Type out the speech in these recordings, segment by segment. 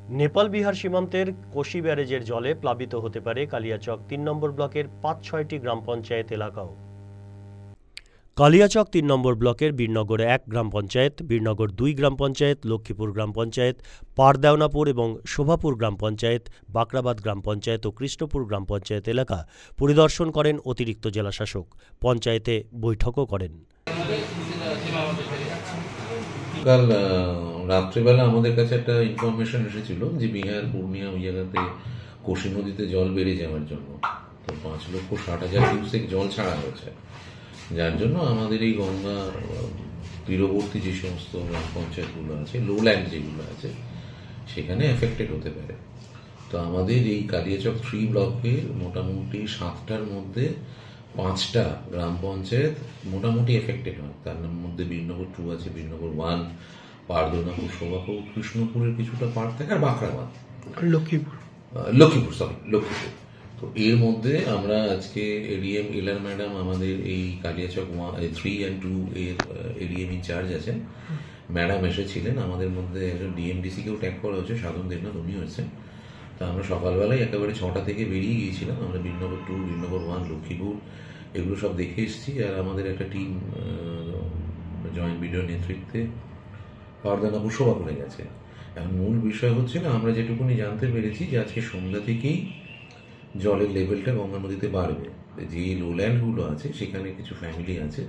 নেপাল বিহার সীমান্তের কোশি ব্যারেজের জলে প্লাবিত হতে পারে কালিয়াচক ৩ নম্বর ব্লকের ৫-৬টি গ্রাম পঞ্চায়েত এলাকাও। কালিয়াচক ৩ নম্বর ব্লকের বীরনগর ১ গ্রাম পঞ্চায়েত, বীরনগর ২ গ্রাম পঞ্চায়েত, লক্ষ্মীপুর গ্রাম পঞ্চায়েত, পারদেওনাপুর এবং শোভাপুর গ্রাম পঞ্চায়েত, বাকরাবাদ গ্রাম পঞ্চায়েত ও কৃষ্ণপুর গ্রাম পঞ্চায়েত এলাকা পরিদর্শন করেন অতিরিক্ত জেলাশাসক। পঞ্চায়েতে বৈঠকও করেন। কাল রাত্রেবেলা আমাদের কাছে একটা ইনফরমেশন এসেছিল যে বিহার পূর্ণিয়া ওই জায়গাতে কোশি নদীতে জল বেড়ে যাওয়ার জন্য তো 5,60,000 কিউসেক জল ছাড়া হয়েছে, যার জন্য আমাদের এই গঙ্গা তীরবর্তী যে সমস্ত গ্রাম পঞ্চায়েতগুলো আছে, লোল্যান্ড যেগুলো আছে, সেখানে এফেক্টেড হতে পারে। তো আমাদের এই কালিয়াচক 3 ব্লকের মোটামুটি 7টার মধ্যে 5টা গ্রাম পঞ্চায়েত মোটামুটি এফেক্টেড হয়। তার মধ্যে বীরনগর 2 আছে, বীরনগর 1, পারদেওনাপুর, শোভাপুর, কৃষ্ণপুরের কিছুটা পার্ট থাকে, আর বাকরাবাদ, লক্ষ্মীপুর। তো এর মধ্যে আমরা আজকে এডিএম এলআর ম্যাডাম, আমাদের এই কালিয়াচক 3 and 2 এর এডিএম ইনচার্জ আছেন, ম্যাডাম এসেছিলেন। আমাদের মধ্যে একজন ডিএমডিসিকেও ট্যাগ করা হয়েছে, সাধন দেবনাথ, উনি হয়েছেন। তা আমরা সকালবেলায় একেবারে 6টা থেকে বেরিয়ে গিয়েছিলাম। আমরা বীরনগর 2, বীরনগর 1, লক্ষ্মীপুর এগুলো সব দেখে এসেছি। আর আমাদের একটা টিম জয়েন্ট ভিডিও নেতৃত্বে পারদেওনাপুর শোভাপুরে গেছে। এখন মূল বিষয় হচ্ছে না, আমরা যেটুকুনি জানতে পেরেছি যে আজকে সন্ধ্যা থেকেই জলের লেভেলটা গঙ্গা নদীতে বাড়বে। যে লোল্যান্ডগুলো আছে সেখানে কিছু ফ্যামিলি আছে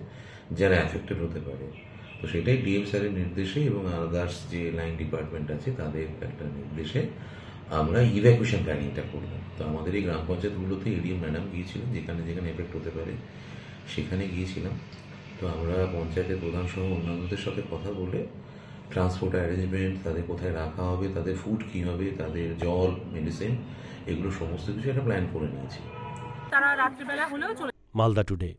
যারা অ্যাফেক্টেড হতে পারে। তো সেটাই ডিএম স্যারের নির্দেশে এবং আদার্স যে লাইন ডিপার্টমেন্ট আছে তাদের একটা নির্দেশে আমরা ইভ্যাকুয়েশন প্ল্যানিংটা করলাম। তো আমাদের এই গ্রাম পঞ্চায়েতগুলোতে এডিএম ম্যাডাম গিয়েছিলেন, যেখানে যেখানে এফেক্ট হতে পারে সেখানে গিয়েছিলাম। তো আমরা পঞ্চায়েতের প্রধান সহ অন্যান্যদের সাথে কথা বলে ট্রান্সপোর্ট অ্যারেঞ্জমেন্ট, তাদের কোথায় রাখা হবে, তাদের ফুড কী হবে, তাদের জল, মেডিসিন, এগুলো সমস্ত কিছু একটা প্ল্যান করে নিয়েছি। মালদা টুডে।